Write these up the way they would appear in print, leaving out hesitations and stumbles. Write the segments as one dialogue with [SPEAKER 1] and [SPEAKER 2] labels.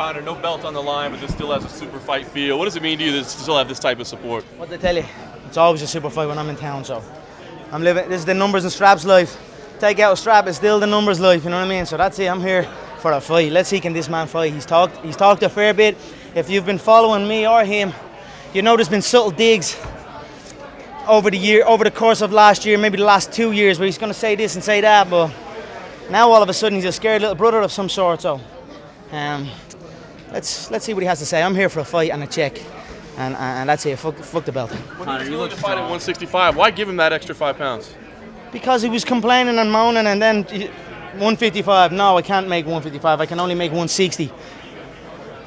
[SPEAKER 1] Conor, no belt on the line, but this still has a super fight feel. What does it mean to you to still have this type of support?
[SPEAKER 2] What they tell you, it's always a super fight when I'm in town, so I'm living, this is the numbers and straps life. Take out a strap, it's still the numbers life, you know what I mean? So that's it, I'm here for a fight. Let's see, can this man fight? He's talked a fair bit. If you've been following me or him, you know there's been subtle digs over the course of last year, maybe the last 2 years, where he's going to say this and say that, but now all of a sudden he's a scared little brother of some sort. So let's see what he has to say. I'm here for a fight and a check, and that's it. Fuck the belt.
[SPEAKER 1] When he was willing to fight at 165, why give him that extra 5 pounds?
[SPEAKER 2] Because he was complaining and moaning, and then 155. No, I can't make 155. I can only make 160.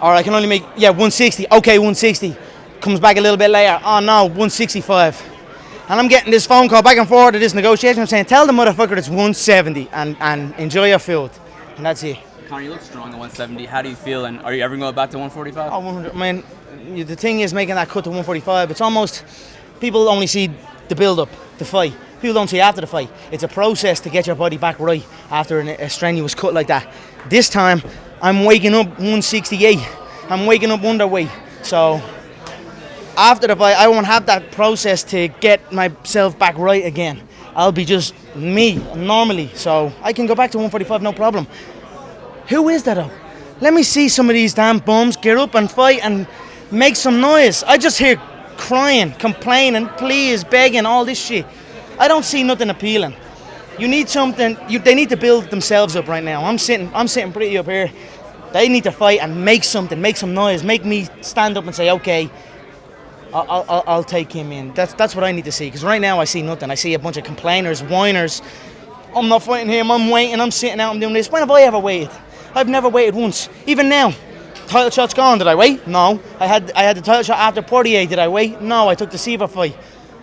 [SPEAKER 2] Or I can only make 160. Okay, 160. Comes back a little bit later. Oh no, 165. And I'm getting this phone call back and forth to this negotiation. I'm saying, tell the motherfucker it's 170 and enjoy your food. And that's it.
[SPEAKER 3] Conor, you look strong at 170. How do you feel? And are you ever going back to 145?
[SPEAKER 2] Oh, 100. I mean, the thing is making that cut to 145. It's almost, people only see the build-up, the fight. People don't see after the fight. It's a process to get your body back right after a strenuous cut like that. This time, I'm waking up 168. I'm waking up underweight. So after the fight, I won't have that process to get myself back right again. I'll be just me, normally. So I can go back to 145, no problem. Who is that though? Let me see some of these damn bums get up and fight and make some noise. I just hear crying, complaining, please, begging, all this shit. I don't see nothing appealing. You need something, they need to build themselves up right now. I'm sitting pretty up here. They need to fight and make something, make some noise, make me stand up and say, okay, I'll take him in. That's what I need to see, because right now I see nothing. I see a bunch of complainers, whiners. I'm not fighting him, I'm waiting, I'm sitting out, I'm doing this. When have I ever waited? I've never waited once. Even now, title shot's gone, did I wait? No. I had the title shot after Portier, did I wait? No, I took the Seaver fight.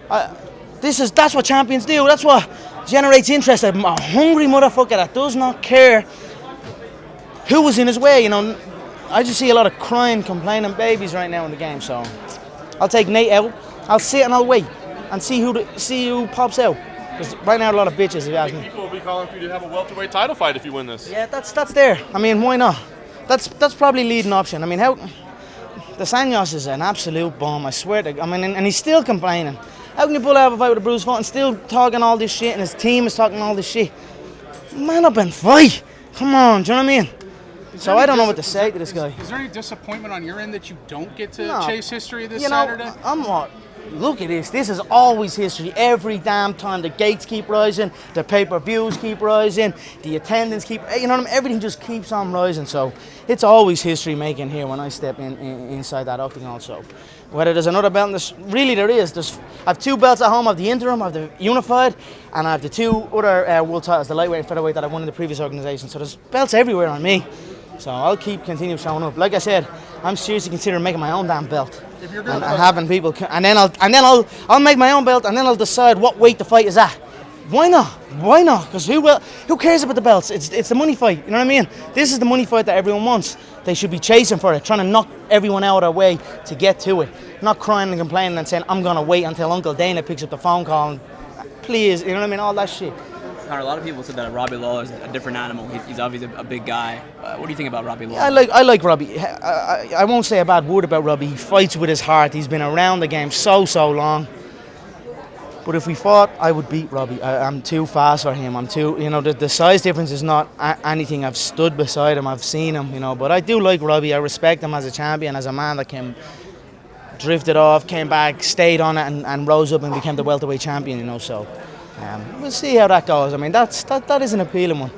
[SPEAKER 2] That's what champions do, that's what generates interest. I'm a hungry motherfucker that does not care who was in his way, you know. I just see a lot of crying, complaining babies right now in the game, so I'll take Nate out. I'll sit and I'll wait and see who pops out. Because right now a lot of bitches, if you ask me.
[SPEAKER 1] People will be calling for you to have a welterweight title fight if you win this.
[SPEAKER 2] Yeah, that's there. I mean, why not? That's probably leading option. I mean, the Sanyos is an absolute bomb, I swear to God. I mean, and he's still complaining. How can you pull out a fight with a Bruce Fulton and still talking all this shit, and his team is talking all this shit? Man up and fight. Come on, do you know what I mean? So I don't know what to say to this guy.
[SPEAKER 4] Is there any disappointment on your end that you don't get to chase history this Saturday?
[SPEAKER 2] Look at this. This is always history. Every damn time the gates keep rising, the pay-per-views keep rising, the attendance keep, you know what I mean? Everything just keeps on rising. So it's always history making here when I step inside that octagon. So whether there's another belt in this, really there is. I have 2 belts at home. I have the interim, I have the unified, and I have the 2 other world titles, the lightweight and featherweight that I won in the previous organization. So there's belts everywhere on me. So I'll continue showing up. Like I said, I'm seriously considering making my own damn belt.
[SPEAKER 4] If you're gonna
[SPEAKER 2] and having people, and then I'll make my own belt, and then I'll decide what weight the fight is at. Why not? Why not? Because who cares about the belts? It's the money fight. You know what I mean? This is the money fight that everyone wants. They should be chasing for it, trying to knock everyone out of their way to get to it. Not crying and complaining and saying, I'm gonna wait until Uncle Dana picks up the phone call and please, you know what I mean? All that shit.
[SPEAKER 3] Conor, a lot of people said that Robbie Lawler is a different animal. He's obviously a big guy. What do you think about Robbie Lawler?
[SPEAKER 2] I like Robbie. I won't say a bad word about Robbie. He fights with his heart. He's been around the game so long. But if we fought, I would beat Robbie. I'm too fast for him. I'm too, you know, the size difference is not anything. I've stood beside him. I've seen him, you know. But I do like Robbie. I respect him as a champion, as a man that drifted off, came back, stayed on it, and rose up and became the welterweight champion, you know. So we'll see how that goes. I mean, that is an appealing one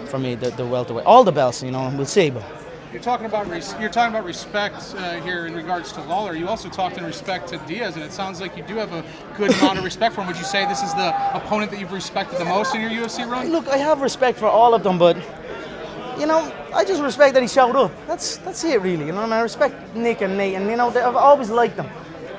[SPEAKER 2] for me, the welterweight. All the belts, you know, we'll see. But
[SPEAKER 4] You're talking about respect here in regards to Lawler. You also talked in respect to Diaz, and it sounds like you do have a good amount of respect for him. Would you say this is the opponent that you've respected the most in your UFC run?
[SPEAKER 2] Look, I have respect for all of them, but you know, I just respect that he showed up. That's it, really. You know, I respect Nick and Nate, and you know, I've always liked them.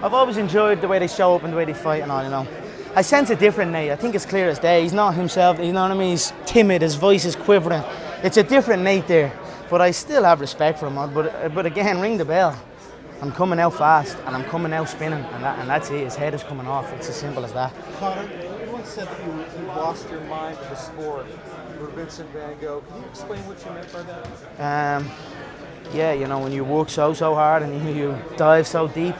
[SPEAKER 2] I've always enjoyed the way they show up and the way they fight and all. You know, I sense a different Nate. I think it's clear as day. He's not himself. You know what I mean? He's timid. His voice is quivering. It's a different Nate there. But I still have respect for him. But again, ring the bell. I'm coming out fast and I'm coming out spinning, and that's it. His head is coming off. It's as simple as that.
[SPEAKER 5] Conor, you once said that you lost your mind to the sport for Vincent Van Gogh. Can you explain what you meant by that?
[SPEAKER 2] yeah, you know, when you work so hard and you dive so deep,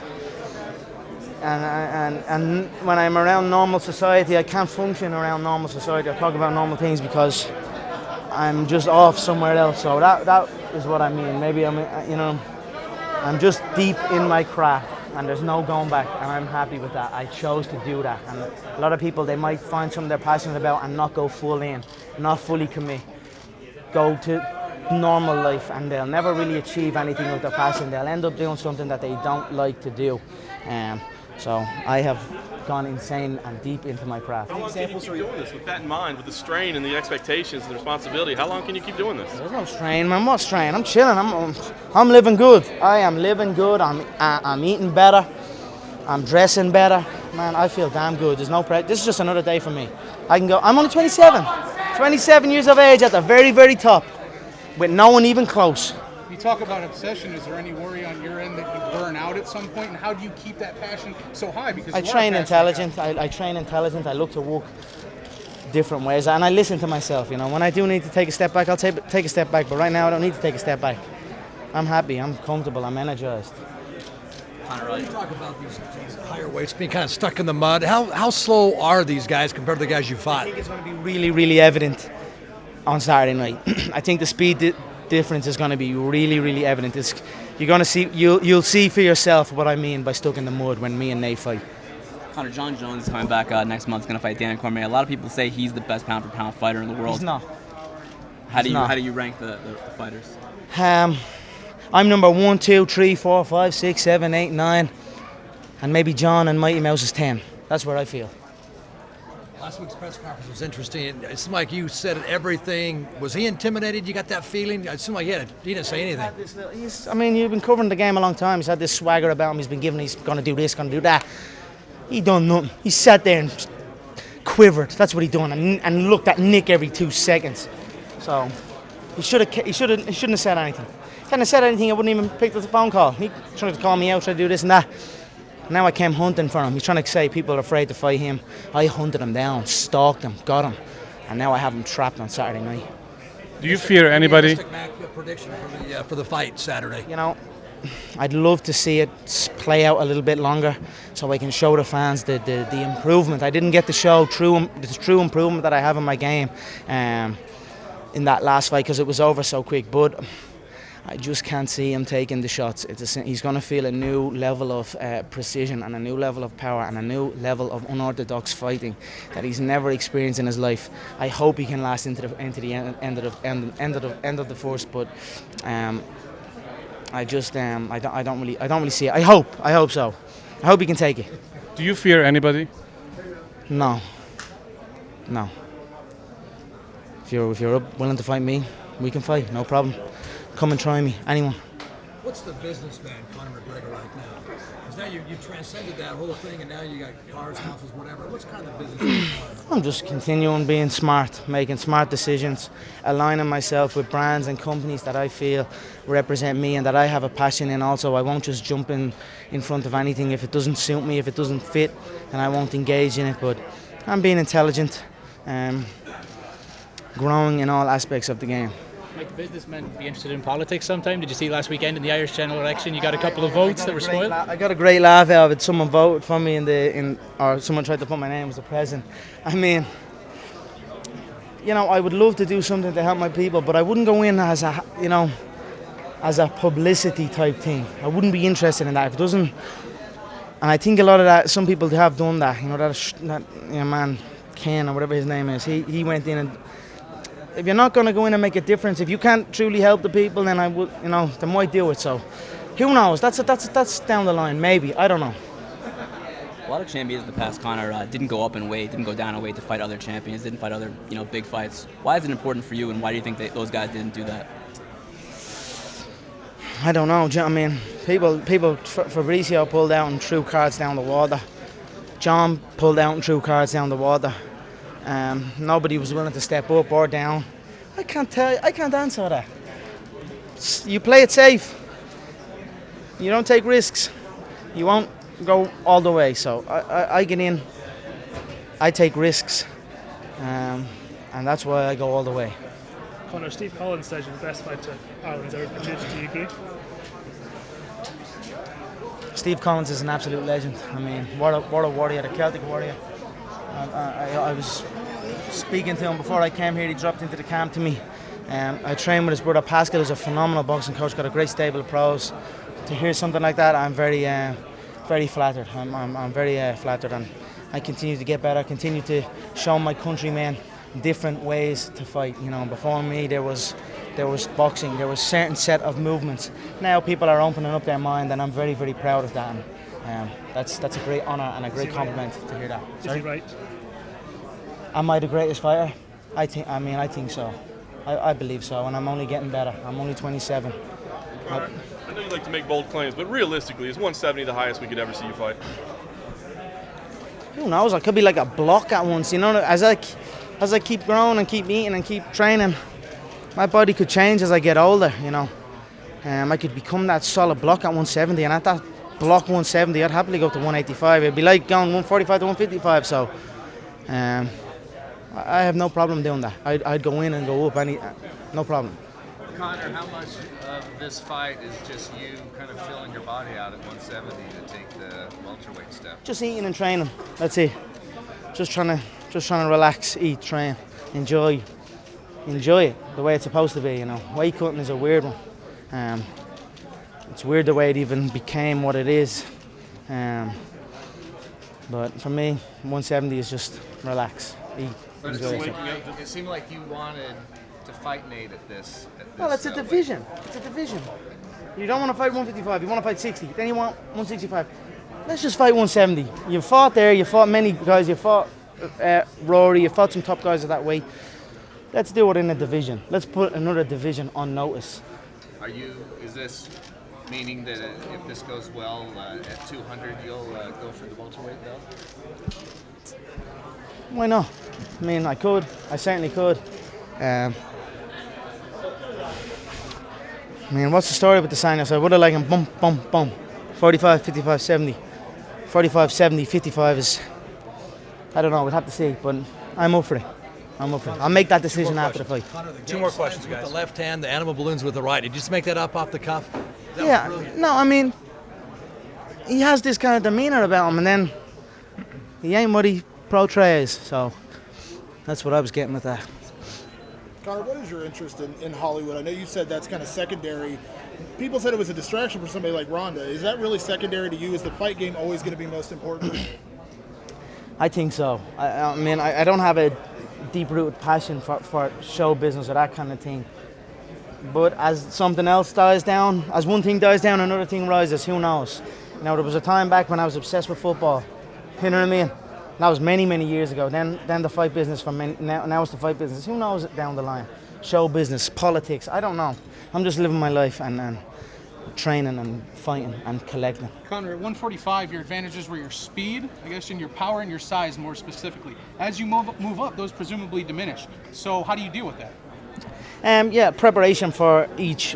[SPEAKER 2] and when I'm around normal society, I can't function around normal society. I talk about normal things because I'm just off somewhere else. So that is what I mean. Maybe I'm just deep in my craft, and there's no going back, and I'm happy with that. I chose to do that, and a lot of people, they might find something they're passionate about and not go full in, not fully commit, go to normal life, and they'll never really achieve anything with their passion. They'll end up doing something that they don't like to do. So I have gone insane and deep into my craft.
[SPEAKER 1] How long can you keep doing this with that in mind, with the strain and the expectations and the responsibility? How long can you keep doing this?
[SPEAKER 2] There's no strain, man. What strain? I'm chilling. I'm living good. I am living good. I'm eating better. I'm dressing better. Man, I feel damn good. There's no pressure. This is just another day for me. I can go. I'm only 27. 27 years of age at the very, very top, with no one even close.
[SPEAKER 4] You talk about obsession. Is there any worry on your end that you burn out at some point? And how do you keep that passion so high? Because
[SPEAKER 2] I train intelligent. I train intelligent. I look to work different ways, and I listen to myself. You know, when I do need to take a step back, I'll take a step back. But right now, I don't need to take a step back. I'm happy. I'm comfortable. I'm energized.
[SPEAKER 6] You talk about these higher weights being kind of stuck in the mud. How slow are these guys compared to the guys you fought?
[SPEAKER 2] I think it's going to be really, really evident on Saturday night. I think the speed difference is going to be really, really evident. You're going to see, you'll see for yourself what I mean by stuck in the mud when me and Nate fight.
[SPEAKER 3] Conor, John Jones is coming back next month. He's going to fight Dan Cormier. A lot of people say he's the best pound for pound fighter in the world.
[SPEAKER 2] He's not.
[SPEAKER 3] How do you rank the fighters?
[SPEAKER 2] I'm number 1, 2, 3, 4, 5, 6, 7, 8, 9, and maybe John and Mighty Mouse is 10. That's where I feel.
[SPEAKER 6] Last week's press conference was interesting. It seemed like you said everything. Was he intimidated? You got that feeling? It seemed like he didn't say anything.
[SPEAKER 2] You've been covering the game a long time. He's had this swagger about him. He's going to do this, going to do that. He done nothing. He sat there and quivered. That's what he done, and looked at Nick every 2 seconds. So he shouldn't have said anything. If he hadn't said anything, I wouldn't even pick up the phone call. He tried to call me out, tried to do this and that. Now I came hunting for him. He's trying to say people are afraid to fight him. I hunted him down, stalked him, got him, and now I have him trapped on Saturday night.
[SPEAKER 7] Do you fear anybody?
[SPEAKER 6] Prediction for the fight Saturday.
[SPEAKER 2] You know, I'd love to see it play out a little bit longer so I can show the fans the improvement. I didn't get to show the true improvement that I have in my game in that last fight because it was over so quick, but I just can't see him taking the shots. He's going to feel a new level of precision and a new level of power and a new level of unorthodox fighting that he's never experienced in his life. I hope he can last into the end of the first, but I don't really see it. I hope so. I hope he can take it.
[SPEAKER 7] Do you fear anybody?
[SPEAKER 2] No. If you're willing to fight me, we can fight. No problem. Come and try me, anyone.
[SPEAKER 6] What's the businessman Conor McGregor right now? Because now you transcended that whole thing, and now you got cars, houses, whatever. What's kind of the businessman?
[SPEAKER 2] I'm just continuing being smart, making smart decisions, aligning myself with brands and companies that I feel represent me and that I have a passion in. Also, I won't just jump in front of anything if it doesn't suit me, if it doesn't fit, and I won't engage in it. But I'm being intelligent, growing in all aspects of the game.
[SPEAKER 8] Might the businessmen be interested in politics sometime? Did you see last weekend in the Irish general election? You got a couple of votes that were spoiled.
[SPEAKER 2] I got a great laugh out of it. Someone voted for me or someone tried to put my name as the president. I mean, you know, I would love to do something to help my people, but I wouldn't go in as a publicity type thing. I wouldn't be interested in that if it doesn't. And I think a lot of that, some people have done that. You know, that man Ken or whatever his name is. He went in and. If you're not going to go in and make a difference, if you can't truly help the people, then I would, they might do it. So, who knows? That's down the line. Maybe, I don't know.
[SPEAKER 3] A lot of champions in the past, Conor, didn't go up in weight, didn't go down in weight to fight other champions, didn't fight other, big fights. Why is it important for you, and why do you think those guys didn't do that?
[SPEAKER 2] I don't know. I mean, Fabricio pulled out and threw cards down the water. John pulled out and threw cards down the water. Nobody was willing to step up or down. I can't answer that. You play it safe. You don't take risks. You won't go all the way. So I get in. I take risks, and that's why I go all the way.
[SPEAKER 9] Conor, Steve Collins says you're the best fighter Ireland's ever produced. Do you agree?
[SPEAKER 2] Steve Collins is an absolute legend. I mean, what a warrior, a Celtic warrior. I was speaking to him before I came here. He dropped into the camp to me. I trained with his brother Pascal, who's a phenomenal boxing coach, got a great stable of pros. To hear something like that, I'm very flattered. I'm very flattered, and I continue to get better, continue to show my countrymen different ways to fight. You know, before me there was boxing, there was certain set of movements. Now people are opening up their mind, and I'm very, very proud of that. And that's a great honour and a great compliment to hear that.
[SPEAKER 9] Is he right?
[SPEAKER 2] Am I the greatest fighter? I think so. I believe so, and I'm only getting better. I'm only 27.
[SPEAKER 1] I know you like to make bold claims, but realistically, is 170 the highest we could ever see you fight?
[SPEAKER 2] Who knows? I could be like a block at once. You know, as I keep growing and keep eating and keep training, my body could change as I get older. You know, I could become that solid block at 170, and at that block 170, I'd happily go to 185. It'd be like going 145 to 155. So, I have no problem doing that. I'd go in and go up no problem.
[SPEAKER 10] Conor, how much of this fight is just you kind of filling your body out at 170 to take the welterweight step?
[SPEAKER 2] Just eating and training. That's it. Just trying to relax, eat, train, enjoy it the way it's supposed to be. You know, weight cutting is a weird one. It's weird the way it even became what it is. But for me, 170 is just relax, eat, enjoy it.
[SPEAKER 10] It seemed like you wanted to fight Nate at this.
[SPEAKER 2] Well, it's a division. It's a division. You don't want to fight 155. You want to fight 60. Then you want 165. Let's just fight 170. You fought there. You fought many guys. You fought Rory. You fought some top guys at that weight. Let's do it in a division. Let's put another division on notice.
[SPEAKER 10] Is this meaning that if this goes well at 200, you'll go for the welterweight though?
[SPEAKER 2] Why not? I mean, I could. I certainly could. I mean, what's the story with the sign? So I would have liked him boom, 45, 55, 70. 45, 70, 55 is, I don't know, we'll have to see, but I'm up for it. I'll make that decision after the fight.
[SPEAKER 6] Two more questions, guys. With the left hand, the animal balloons with the right. Did you just make that up off the cuff?
[SPEAKER 2] Yeah, no, I mean, he has this kind of demeanour about him, and then he ain't what he portrays, so that's what I was getting with that.
[SPEAKER 5] Conor, what is your interest in Hollywood? I know you said that's kind of secondary. People said it was a distraction for somebody like Ronda. Is that really secondary to you? Is the fight game always going to be most important?
[SPEAKER 2] I think so. I mean, I don't have a deep-rooted passion for show business or that kind of thing. But as something else dies down, as one thing dies down, another thing rises. Who knows? You know, there was a time back when I was obsessed with football. You know what I mean? That was many, many years ago. Then the fight business now it's the fight business. Who knows down the line? Show business, politics. I don't know. I'm just living my life and training and fighting and collecting.
[SPEAKER 4] Conor, at 145, your advantages were your speed, I guess, and your power and your size more specifically. As you move up, those presumably diminish. So how do you deal with that?
[SPEAKER 2] Yeah, preparation for each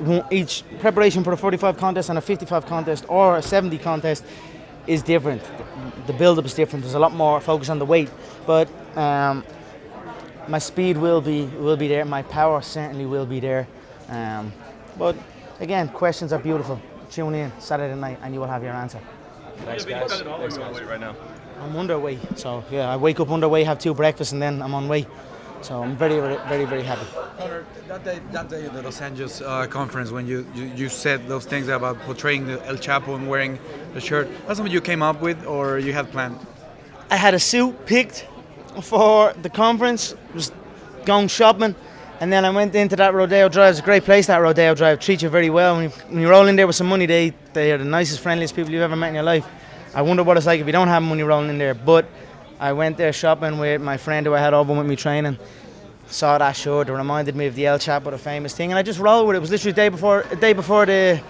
[SPEAKER 2] preparation for a 45 contest and a 55 contest or a 70 contest is different. The build-up is different. There's a lot more focus on the weight, but my speed will be there. My power certainly will be there. But again, questions are beautiful. Tune in Saturday night, and you will have your answer.
[SPEAKER 1] Thanks, guys. Thanks, guys. Right now.
[SPEAKER 2] I'm underweight, so yeah, I wake up underweight, have 2 breakfasts, and then I'm on weight. So I'm very, very, very happy.
[SPEAKER 11] Conor, that day at the Los Angeles conference, when you said those things about portraying the El Chapo and wearing the shirt, that's something you came up with or you had planned?
[SPEAKER 2] I had a suit picked for the conference, was going shopping, and then I went into that Rodeo Drive. It's a great place, that Rodeo Drive. Treat you very well. When you roll in there with some money, they are the nicest, friendliest people you've ever met in your life. I wonder what it's like if you don't have money rolling in there. But I went there shopping with my friend who I had over with me training. Saw that shirt. It reminded me of the El Chapo, the famous thing, and I just rolled with it. It was literally a day before the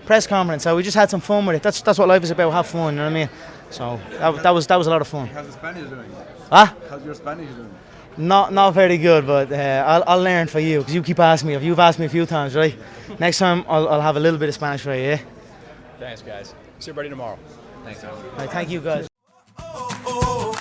[SPEAKER 2] press conference, so we just had some fun with it. That's what life is about. Have fun, you know what I mean? So that was a lot of fun.
[SPEAKER 11] How's the Spanish doing?
[SPEAKER 2] Huh?
[SPEAKER 11] How's your Spanish doing?
[SPEAKER 2] Not very good, but I'll learn for you because you keep asking me. You've asked me a few times, right? Next time I'll have a little bit of Spanish for you. Yeah.
[SPEAKER 12] Thanks, guys. See everybody tomorrow.
[SPEAKER 10] Thanks,
[SPEAKER 2] Right, thank you, guys.
[SPEAKER 13] Oh, oh.